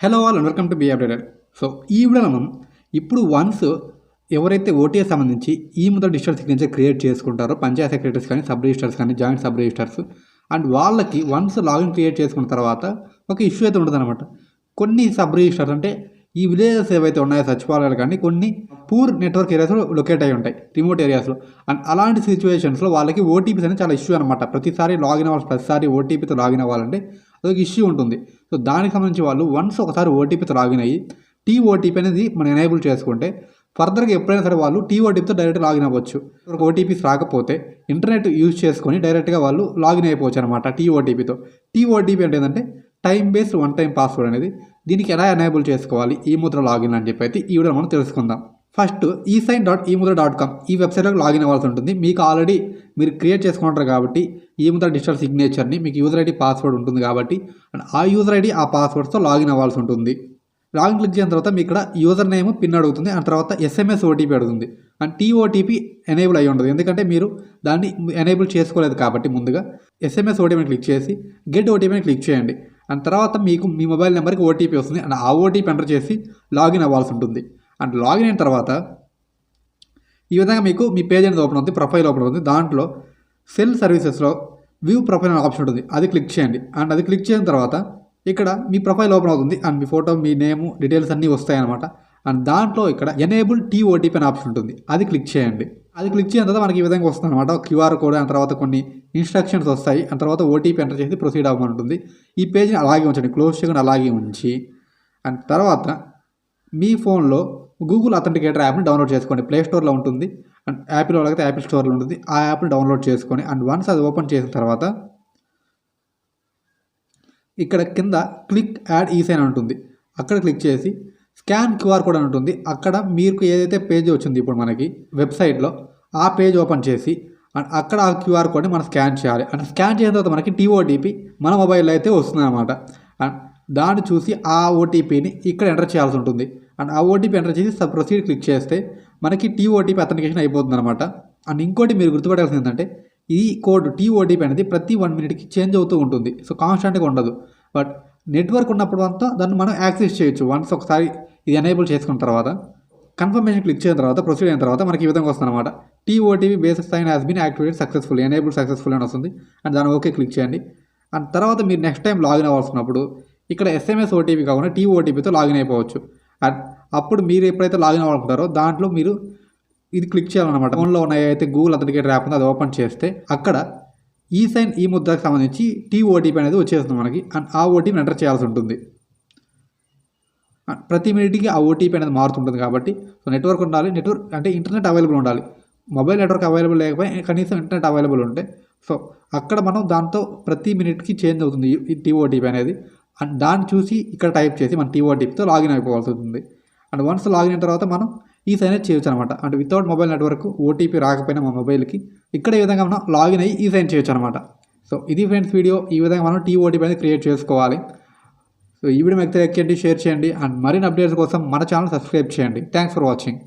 Hello all and welcome to be updated. సో ఈ వీడియోలో మనం ఇప్పుడు వన్స్ ఎవరైతే ఓటీఎస్ సంబంధించి ఈ ముద్ర డిజిటల్ సిగ్నేచర్ క్రియేట్ చేసుకుంటారో పంచాయత్ సెక్రటరీస్ కానీ సబ్ రిజిస్టర్స్ కానీ జాయింట్ సబ్ రిజిస్టర్స్ అండ్ వాళ్ళకి వన్స్ లాగిన్ క్రియేట్ చేసుకున్న తర్వాత ఒక ఇష్యూ అయితే ఉంటుందన్నమాట. కొన్ని సబ్ రిజిస్టర్స్ అంటే ఈ విలేజెస్ ఏవైతే ఉన్నాయో సచివాలయాలు కానీ కొన్ని పూర్ నెట్వర్క్ ఏరియాస్లో లొకేట్ అయి ఉంటాయి, రిమోట్ ఏరియాస్లో. అండ్ అలాంటి సిచ్యువేషన్స్లో వాళ్ళకి ఓటీపీస్ అనేది చాలా ఇష్యూ అనమాట. ప్రతిసారి లాగిన్ అవ్వాలి, ప్రతిసారి ఓటీపీతో లాగిన్ అవ్వాలంటే అదొక ఇష్యూ ఉంటుంది. సో దానికి సంబంధించి వాళ్ళు వన్స్ ఒకసారి ఓటీపీతో లాగిన్ అయ్యి టీఓటీపీ అనేది మనం ఎనేబుల్ చేసుకుంటే ఫర్దర్గా ఎప్పుడైనా సరే వాళ్ళు టీఓటీపీతో డైరెక్ట్ లాగిన్ అవ్వచ్చు. ఓటీపీస్ రాకపోతే ఇంటర్నెట్ యూజ్ చేసుకొని డైరెక్ట్గా వాళ్ళు లాగిన్ అయిపోవచ్చు అనమాట టీఓటీపీతో. టీఓటీపీ అంటే ఏంటంటే time based one time password అనేది. దీనికి ఎలా ఎనేబుల్ చేసుకోవాలి E-Mudra లాగిన్ అని చెప్పి అయితే ఈ వీడియో మనం తెలుసుకుందాం. ఫస్ట్ esign.emudra.com ఈ వెబ్సైట్లోకి లాగిన్ అవ్వాల్సి ఉంటుంది. మీకు ఆల్రెడీ మీరు క్రియేట్ చేసుకుంటారు కాబట్టి E-Mudra డిజిటల్ సిగ్నేచర్ని మీకు యూజర్ ఐడి పాస్వర్డ్ ఉంటుంది కాబట్టి ఆ యూజర్ ఐడి ఆ పాస్వర్డ్తో లాగిన్ అవ్వాల్సి ఉంటుంది. లాగిన్ క్లిక్ చేసిన తర్వాత మీకు ఇక్కడ యూజర్ నేమ్ పిన్ అడుగుతుంది, ఆ తర్వాత SMS ఓటీపీ అడుగుతుంది. అండ్ TOTP ఎనేబుల్ అయ్యి ఉండదు, ఎందుకంటే మీరు దాన్ని ఎనేబుల్ చేసుకోలేదు కాబట్టి. ముందుగా SMS ఓటీపీని క్లిక్ చేసి గెట్ ఓటీపీని క్లిక్ చేయండి. అండ్ తర్వాత మీకు మీ మొబైల్ నెంబర్కి ఓటీపీ వస్తుంది అండ్ ఆ ఓటీపీ ఎంటర్ చేసి లాగిన్ అవ్వాల్సి ఉంటుంది. అండ్ లాగిన్ అయిన తర్వాత ఈ విధంగా మీకు మీ పేజ్ అనేది ఓపెన్ అవుతుంది, ప్రొఫైల్ ఓపెన్ అవుతుంది. దాంట్లో సెల్ సర్వీసెస్లో వ్యూ ప్రొఫైల్ అనే ఆప్షన్ ఉంటుంది, అది క్లిక్ చేయండి. అండ్ అది క్లిక్ చేసిన తర్వాత ఇక్కడ మీ ప్రొఫైల్ ఓపెన్ అవుతుంది and me photo, me name, details అన్నీ వస్తాయి అనమాట. అండ్ దాంట్లో ఇక్కడ ఎనేబుల్ TOTP అనే ఆప్షన్ ఉంటుంది, అది క్లిక్ చేయండి. అది క్లిక్ చేసిన తర్వాత మనకి ఈ విధంగా వస్తుంది అనమాట. QR కోడ్, అండ్ తర్వాత కొన్ని ఇన్స్ట్రక్షన్స్ వస్తాయి. అండ్ తర్వాత ఓటీపీ ఎంటర్ చేసి ప్రొసీడ్ అవ్వమని ఉంటుంది. ఈ పేజ్ని అలాగే ఉంచండి, క్లోజ్ చేయకుండా అలాగే ఉంచి అండ్ తర్వాత మీ ఫోన్లో గూగుల్ అథెంటికేటర్ యాప్ని డౌన్లోడ్ చేసుకోండి. ప్లే స్టోర్లో ఉంటుంది అండ్ యాపిల్ వాళ్ళకైతే యాపిల్ స్టోర్లో ఉంటుంది. ఆ యాప్ని డౌన్లోడ్ చేసుకొని అండ్ వన్స్ అది ఓపెన్ చేసిన తర్వాత ఇక్కడ కింద క్లిక్ యాడ్ ఈసైన్ ఉంటుంది, అక్కడ క్లిక్ చేసి స్కాన్ QR కోడ్ అని ఉంటుంది. అక్కడ మీకు ఏదైతే పేజ్ వచ్చింది ఇప్పుడు మనకి వెబ్సైట్లో ఆ పేజ్ ఓపెన్ చేసి అండ్ అక్కడ ఆ QR కోడ్ని మనం స్కాన్ చేయాలి. అండ్ స్కాన్ చేసిన తర్వాత మనకి TOTP మన మొబైల్లో అయితే వస్తుంది అనమాట. అండ్ దాన్ని చూసి ఆ ఓటీపీని ఇక్కడ ఎంటర్ చేయాల్సి ఉంటుంది. అండ్ ఆ ఓటీపీ ఎంటర్ చేసి ప్రొసీడ్ క్లిక్ చేస్తే మనకి TOTP అథెంటికేషన్ అయిపోతుంది అనమాట. అండ్ ఇంకోటి మీరు గుర్తుపట్టాల్సింది ఏంటంటే ఈ కోడ్ TOTP అనేది ప్రతి 1 మినిట్కి చేంజ్ అవుతూ ఉంటుంది. సో కాన్స్టెంట్గా ఉండదు. బట్ నెట్వర్క్ ఉన్నప్పుడు అంతా దాన్ని మనం యాక్సెస్ చేయొచ్చు. వన్స్ ఒకసారి ఇది ఎనేబుల్ చేసుకున్న తర్వాత కన్ఫర్మేషన్ క్లిక్ చేసిన తర్వాత ప్రొసీడ్ అయిన తర్వాత మనకి ఈ విధంగా వస్తుంది అనమాట. TOTP based sign has been activated successful, enable successful అని వస్తుంది. అండ్ దాన్ని ఓకే క్లిక్ చేయండి. అండ్ తర్వాత మీరు నెక్స్ట్ టైం లాగిన్ అవ్వాల్సినప్పుడు ఇక్కడ SMS ఓటీపీ కాకుండా TOTPతో లాగిన్ అయిపోవచ్చు. అండ్ అప్పుడు మీరు ఎప్పుడైతే లాగిన్ అవ్వాలనుకుంటారో దాంట్లో మీరు ఇది క్లిక్ చేయాలన్నమాట. ఫోన్లో ఉన్న ఏదైతే గూగుల్ అథెంటికేటర్ యాప్ ఉందో అది ఓపెన్ చేస్తే అక్కడ E-Sign E-Mudraకి సంబంధించి TOTP అనేది వచ్చేస్తుంది మనకి. అండ్ ఆ ఓటీపీని ఎంటర్ చేయాల్సి ఉంటుంది. ప్రతి మినిట్కి ఆ ఓటీపీ అనేది మారుతుంటుంది కాబట్టి సో నెట్వర్క్ ఉండాలి. నెట్వర్క్ అంటే ఇంటర్నెట్ అవైలబుల్ ఉండాలి. మొబైల్ నెట్వర్క్ అవైలబుల్ లేకపోయినా కనీసం ఇంటర్నెట్ అవైలబుల్ ఉంటే సో అక్కడ మనం దాంతో ప్రతి మినిట్కి చేంజ్ అవుతుంది ఈ TOTP అనేది. అండ్ దాన్ని చూసి ఇక్కడ టైప్ చేసి మన TOTPతో లాగిన్ అయిపోవాల్సి ఉంటుంది. అండ్ వన్స్ లాగిన్ అయిన తర్వాత మనం E-Sign అనేది చేయొచ్చు అనమాట. అంటే వితౌట్ మొబైల్ నెట్వర్క్ ఓటీపీ రాకపోయినా మన మొబైల్కి ఇక్కడ ఈ విధంగా మనం లాగిన్ అయ్యి E-Sign చేయొచ్చు అనమాట. సో ఇది ఫ్రెండ్స్ వీడియో. ఈ విధంగా మనం TOTP అనేది క్రియేట్ చేసుకోవాలి. సో ఈ వీడియో మీకు లైక్ చేయండి, షేర్ చేయండి అండ్ మరిన్ని అప్డేట్స్ కోసం మన ఛానల్ సబ్స్క్రైబ్ చేయండి. Thanks for watching.